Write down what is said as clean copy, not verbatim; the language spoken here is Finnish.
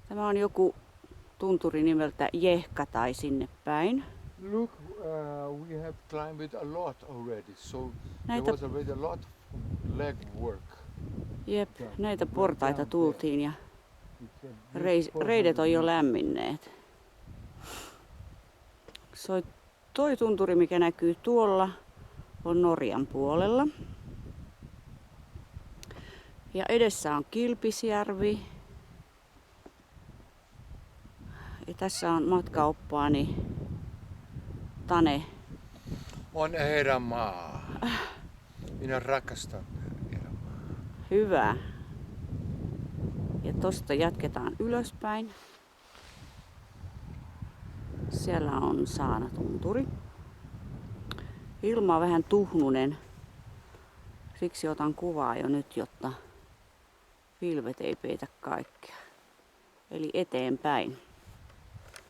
Tämä on joku tunturi nimeltä Jehka tai sinne päin. Look, we have climbed a lot already, so there Näitä, was already a lot of leg work. jep, done. näitä We went portaita down tultiin ja there. It's a big reidet on jo 400 meters. lämminneet. Toi tunturi, mikä näkyy tuolla, on Norjan puolella. Ja edessä on Kilpisjärvi. Ja tässä on matkaoppaani Tane. On erämaa. Minä rakastan erämaa. Hyvä. Ja tosta jatketaan ylöspäin. Siellä on Saanatunturi. Ilma on vähän tuhnunen. Siksi otan kuvaa jo nyt, jotta pilvet ei peitä kaikkea. Eli eteenpäin.